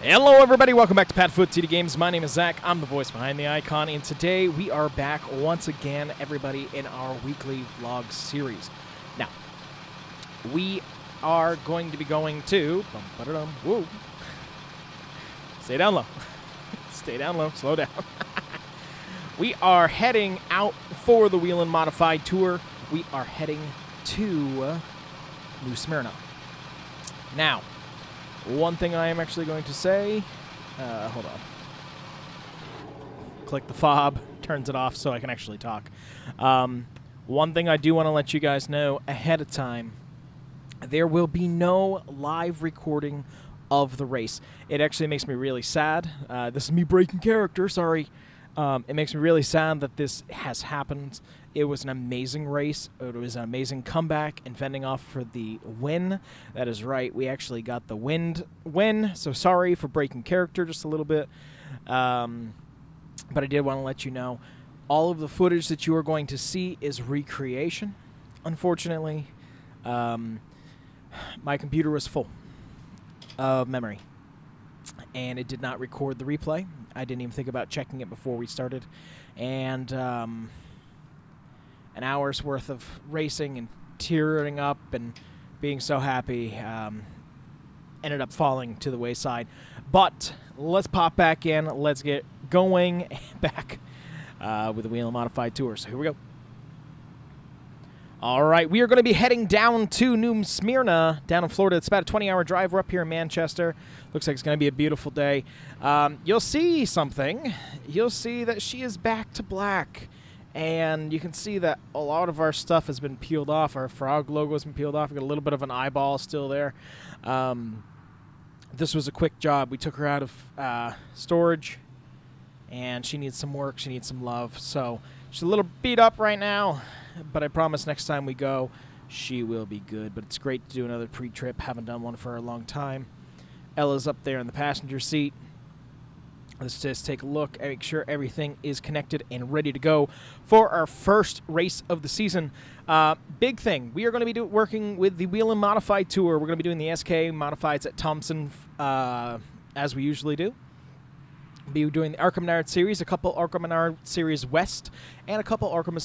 Hello everybody, welcome back to PadFootTD Games. My name is Zach, I'm the voice behind the icon, and today we are back once again, everybody, in our weekly vlog series. Now, we are going to be going to... Whoa. Stay down low. Stay down low, slow down. We are heading out for the Whelen Modified Tour. We are heading to New Smyrna. Now, one thing I am actually going to say, hold on. Click the fob, turns it off so I can actually talk. One thing I do want to let you guys know ahead of time, there will be no live recording of the race. It actually makes me really sad. This is me breaking character, sorry. It makes me really sad that this has happened. It was an amazing race. It was an amazing comeback and fending off for the win. That is right. We actually got the win. So sorry for breaking character just a little bit. But I did want to let you know, all of the footage that you are going to see is recreation. Unfortunately, my computer was full of memory, and it did not record the replay. I didn't even think about checking it before we started. And an hour's worth of racing and tearing up and being so happy ended up falling to the wayside. But let's pop back in. Let's get going back with the Whelen Modified Tour. So here we go. All right, we are going to be heading down to New Smyrna, down in Florida. It's about a 20-hour drive. We're up here in Manchester. Looks like it's going to be a beautiful day. You'll see something. You'll see that she is back to black. And you can see that a lot of our stuff has been peeled off. Our frog logo has been peeled off. We've got a little bit of an eyeball still there. This was a quick job. We took her out of storage, and she needs some work. She needs some love. So she's a little beat up right now, but I promise next time we go, she will be good. But it's great to do another pre-trip. Haven't done one for a long time. Ella's up there in the passenger seat. Let's just take a look, make sure everything is connected and ready to go for our first race of the season. Big thing, we are going to be working with the Whelen Modified Tour. We're going to be doing the SK Modifieds at Thompson as we usually do. We'll be doing the ARCA Menard Series, a couple ARCA Menard Series West, and a couple ARCA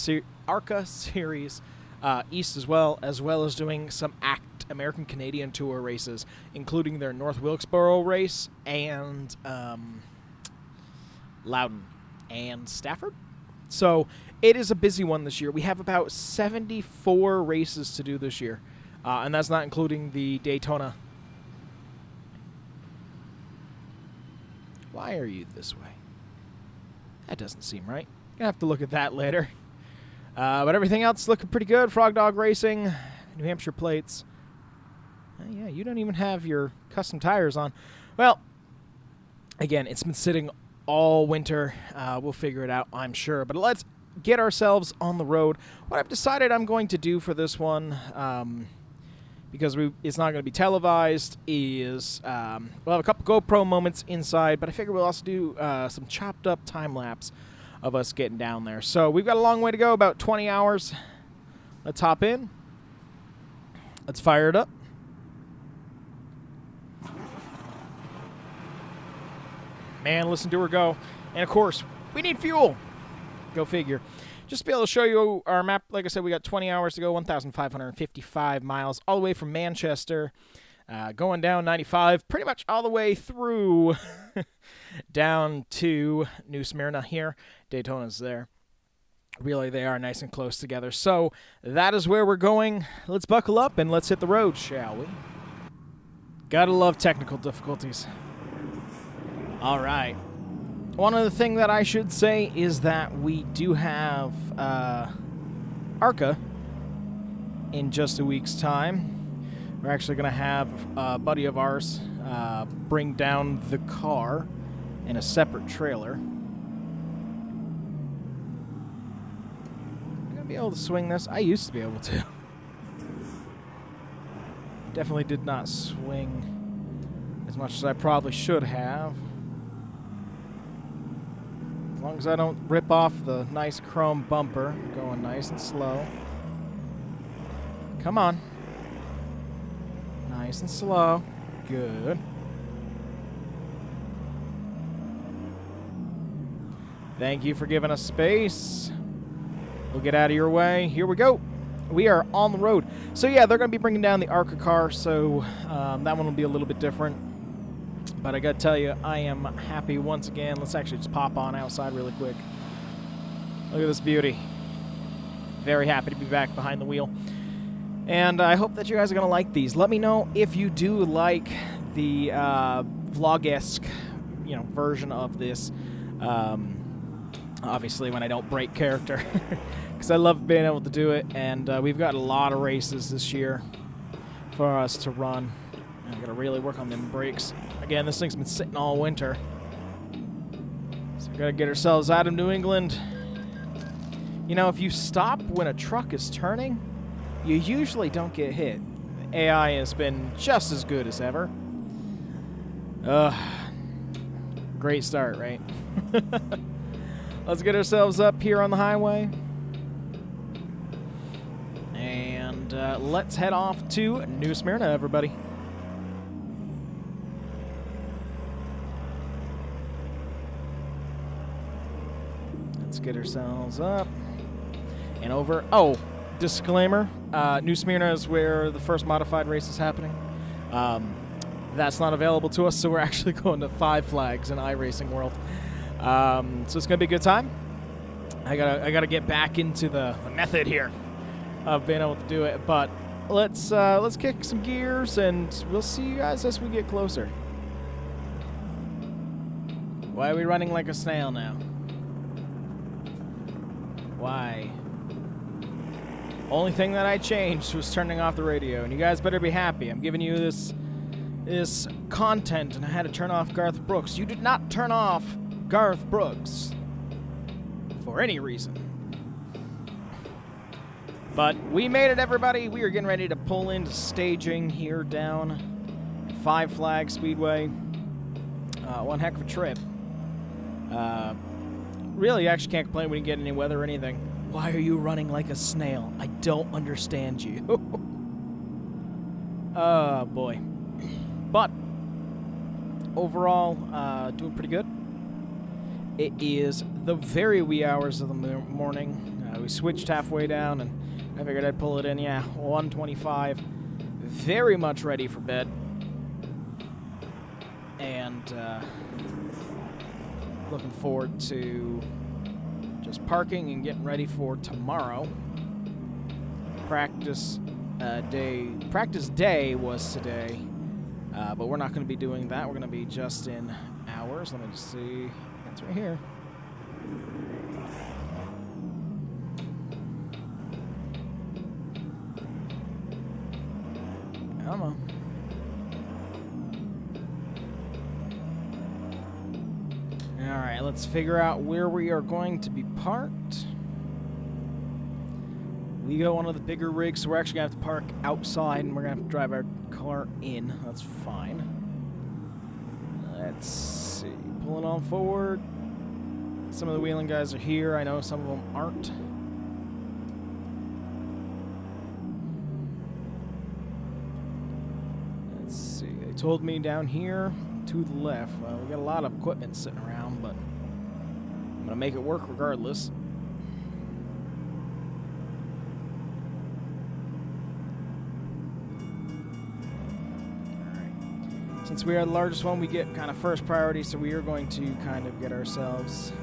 Series East as well as doing some ACT American Canadian Tour races, including their North Wilkesboro race and Loudon and Stafford. So it is a busy one this year. We have about 74 races to do this year, and that's not including the Daytona. Why are you this way? That doesn't seem right. Gonna have to look at that later. But everything else is looking pretty good. Frog Dog Racing, New Hampshire plates. Yeah, you don't even have your custom tires on. Well, again, it's been sitting all winter. We'll figure it out, I'm sure. But let's get ourselves on the road. What I've decided I'm going to do for this one, because it's not going to be televised, is we'll have a couple GoPro moments inside, but I figure we'll also do some chopped up time lapse of us getting down there. So we've got a long way to go, about 20 hours. Let's hop in. Let's fire it up. Man, listen to her go. And, of course, we need fuel. Go figure. Just to be able to show you our map, like I said, we got 20 hours to go, 1,555 miles, all the way from Manchester, going down 95, pretty much all the way through down to New Smyrna here. Daytona's there. Really, they are nice and close together. So that is where we're going. Let's buckle up and let's hit the road, shall we? Gotta love technical difficulties. All right. One other thing that I should say is that we do have ARCA in just a week's time. We're actually going to have a buddy of ours bring down the car in a separate trailer. I'm going to be able to swing this. I used to be able to. Definitely did not swing as much as I probably should have. As long as I don't rip off the nice chrome bumper. Going nice and slow. Come on. Nice and slow. Good. Thank you for giving us space. We'll get out of your way. Here we go. We are on the road. So yeah, they're going to be bringing down the ARCA car, so that one will be a little bit different. But I got to tell you, I am happy once again. Let's actually just pop on outside really quick. Look at this beauty. Very happy to be back behind the wheel. And I hope that you guys are going to like these. Let me know if you do like the vlog-esque, version of this. Obviously, when I don't break character, because I love being able to do it. And we've got a lot of races this year for us to run. And I got to really work on them brakes. Again, this thing's been sitting all winter, so we got to get ourselves out of New England. If you stop when a truck is turning, you usually don't get hit. The AI has been just as good as ever. Great start, right? Let's get ourselves up here on the highway. And let's head off to New Smyrna, everybody. Let's get ourselves up and over. Oh, disclaimer, New Smyrna is where the first modified race is happening. That's not available to us, so we're actually going to Five Flags in iRacing World. So it's gonna be a good time. I gotta get back into the method here of being able to do it. But let's kick some gears, and we'll see you guys as we get closer. Why are we running like a snail now? Why? Only thing that I changed was turning off the radio, and you guys better be happy. I'm giving you this content, and I had to turn off Garth Brooks. You did not turn off Garth Brooks for any reason. But we made it, everybody. We are getting ready to pull into staging here down at Flag Speedway. One heck of a trip. Really, you actually can't complain. We didn't get any weather or anything. Why are you running like a snail? I don't understand you. Oh, boy. But overall, doing pretty good. It is the very wee hours of the morning. We switched halfway down, and I figured I'd pull it in. Yeah, 1:25. Very much ready for bed. And looking forward to just parking and getting ready for tomorrow. Practice day was today, but we're not going to be doing that. We're going to be just in hours. Let me just see. It's right here. Come on. Alright, let's figure out where we are going to be parked. We go one of the bigger rigs, so we're actually going to have to park outside, and we're going to have to drive our car in. That's fine. Let's see. Pulling on forward. Some of the wheeling guys are here. I know some of them aren't. Let's see. They told me down here to the left. We got a lot of equipment sitting around, but I'm going to make it work regardless. Alright. Since we are the largest one, we get kind of first priority, so we are going to kind of get ourselves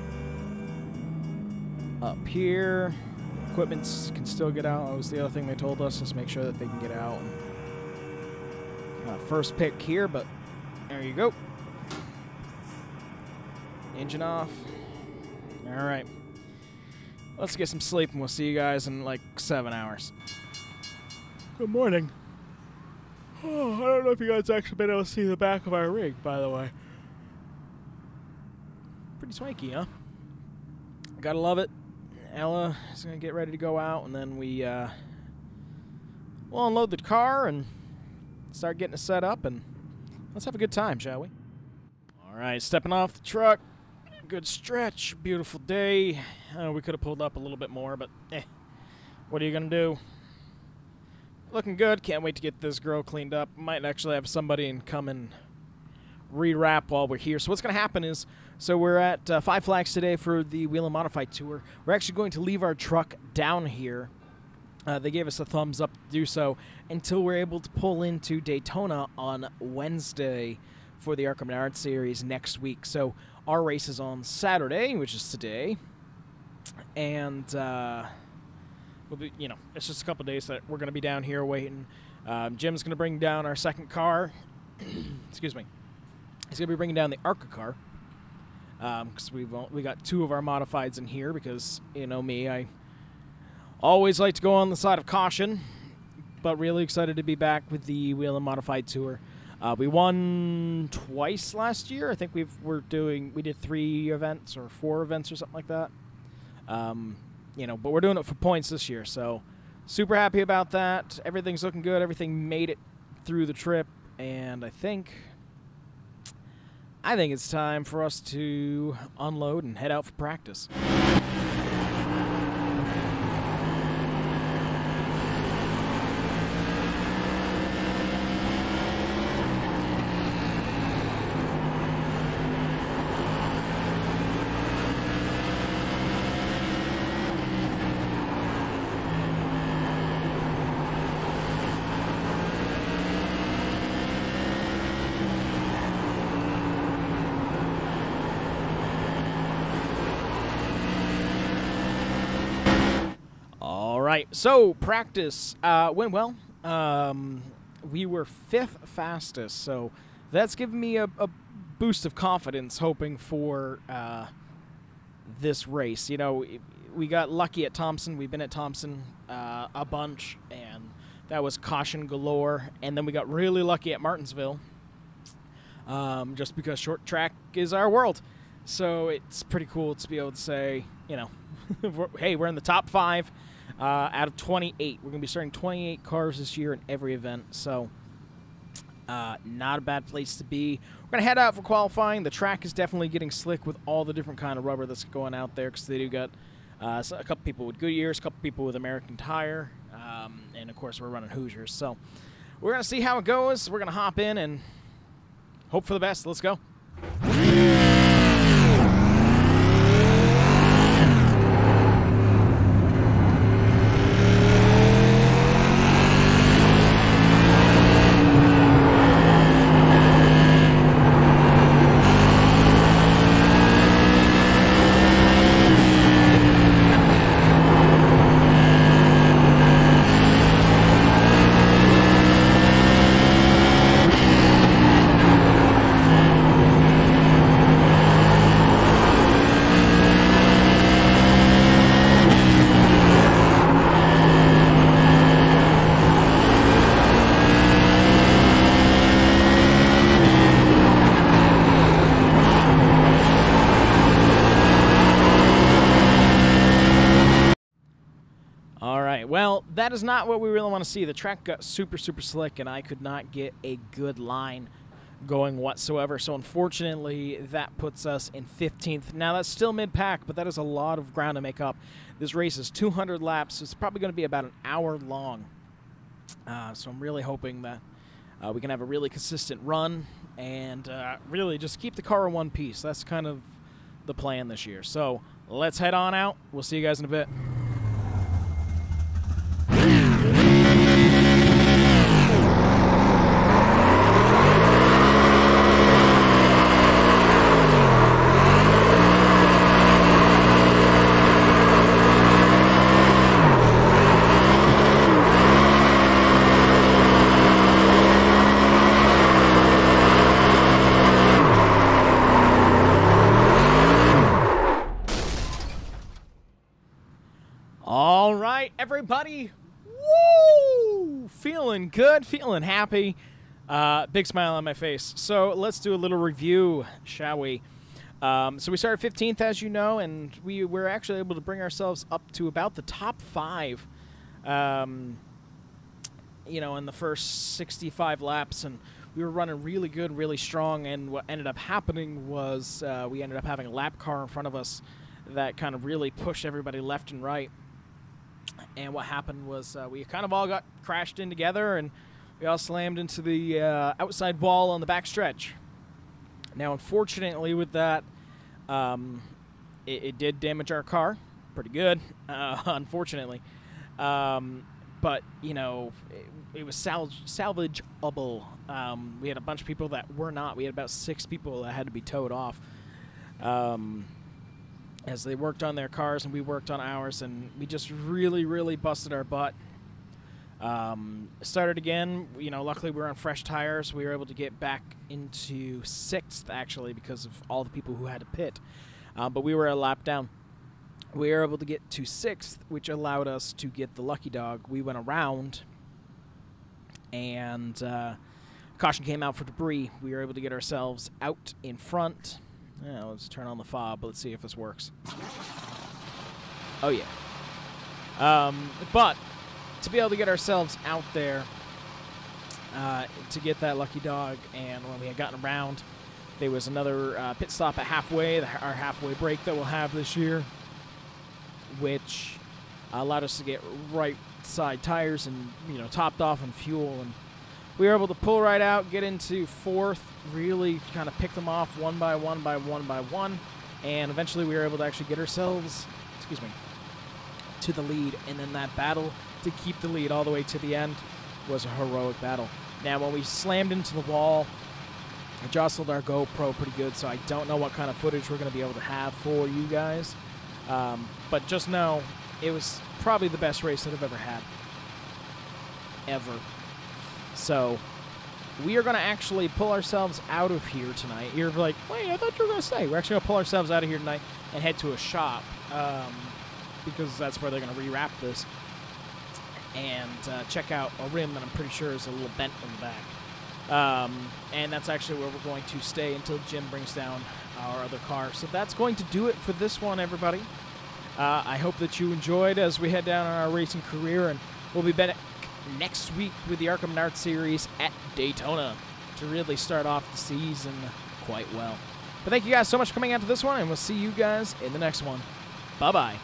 up here. Equipment can still get out. That was the other thing they told us, just make sure that they can get out. First pick here, but there you go. Engine off. Alright. Let's get some sleep, and we'll see you guys in like 7 hours. Good morning. Oh, I don't know if you guys actually been able to see the back of our rig, by the way. Pretty swanky, huh? Gotta love it. Ella is going to get ready to go out, and then we'll unload the car and start getting it set up, and let's have a good time, shall we? All right, stepping off the truck. Good stretch. Beautiful day. We could have pulled up a little bit more, but what are you going to do? Looking good. Can't wait to get this girl cleaned up. Might actually have somebody come and rewrap while we're here. So what's going to happen is, so we're at 5 Flags today for the Whelen Modified Tour. We're actually going to leave our truck down here. They gave us a thumbs up to do so until we're able to pull into Daytona on Wednesday for the Arkham Art Series next week. So our race is on Saturday, which is today, and we'll be, you know, it's just a couple days that we're going to be down here waiting. Jim's going to bring down our second car. Excuse me. He's going to be bringing down the ARCA car because we got 2 of our modifieds in here because, you know me, I always like to go on the side of caution, but really excited to be back with the Whelen Modified Tour. We won twice last year. I think we did 3 events or 4 events or something like that. You know, but we're doing it for points this year, so super happy about that. Everything's looking good. Everything made it through the trip, and I think it's time for us to unload and head out for practice. So practice went well. We were 5th fastest, so that's given me a boost of confidence hoping for this race. You know, we got lucky at Thompson. We've been at Thompson a bunch, and that was caution galore. And then we got really lucky at Martinsville just because short track is our world. So it's pretty cool to be able to say, you know, hey, we're in the top 5. Out of 28. We're going to be starting 28 cars this year in every event, so not a bad place to be. We're going to head out for qualifying. The track is definitely getting slick with all the different kind of rubber that's going out there because they do got a couple people with Goodyears, a couple people with American Tire, and, of course, we're running Hoosiers. So we're going to see how it goes. We're going to hop in and hope for the best. Let's go. Well, that is not what we really want to see. The track got super, super slick, and I could not get a good line going whatsoever. So, unfortunately, that puts us in 15th. Now, that's still mid-pack, but that is a lot of ground to make up. This race is 200 laps, so it's probably going to be about an hour long. So I'm really hoping that we can have a really consistent run and really just keep the car in one piece. That's kind of the plan this year. So let's head on out. We'll see you guys in a bit. All right, everybody. Woo! Feeling good, feeling happy. Big smile on my face. So let's do a little review, shall we? So we started 15th, as you know, and we were actually able to bring ourselves up to about the top 5, you know, in the first 65 laps, and we were running really good, really strong, and what ended up happening was we ended up having a lap car in front of us that kind of really pushed everybody left and right. And what happened was we kind of all got crashed in together, and we all slammed into the outside wall on the back stretch. Now, unfortunately, with that, it did damage our car pretty good, unfortunately. But, you know, it was salvageable. We had a bunch of people that were not. We had about 6 people that had to be towed off as they worked on their cars and we worked on ours, and we just really, really busted our butt. Started again. You know, luckily we were on fresh tires. We were able to get back into 6th, actually, because of all the people who had to pit. But we were a lap down. We were able to get to 6th, which allowed us to get the lucky dog. We went around, and caution came out for debris. We were able to get ourselves out in front. Yeah, let's turn on the fob. Let's see if this works. Oh, yeah. But to be able to get ourselves out there to get that lucky dog, and when we had gotten around, there was another pit stop at halfway, our halfway break that we'll have this year, which allowed us to get right side tires and, you know, topped off on fuel, and we were able to pull right out, get into 4th, really kind of pick them off one by one by one by one, and eventually we were able to actually get ourselves, excuse me, to the lead. And then that battle to keep the lead all the way to the end was a heroic battle. Now, when we slammed into the wall, I jostled our GoPro pretty good, so I don't know what kind of footage we're going to be able to have for you guys. But just know, it was probably the best race that I've ever had. Ever. So, we are going to actually pull ourselves out of here tonight. You're like, wait, I thought you were going to stay. We're actually going to pull ourselves out of here tonight and head to a shop, because that's where they're going to rewrap this, and check out a rim that I'm pretty sure is a little bent in the back. And that's actually where we're going to stay until Jim brings down our other car. So that's going to do it for this one, everybody. I hope that you enjoyed as we head down on our racing career, and we'll be back next week with the Arkham Nart Series at Daytona to really start off the season quite well. But thank you guys so much for coming out to this one, and we'll see you guys in the next one. Bye-bye.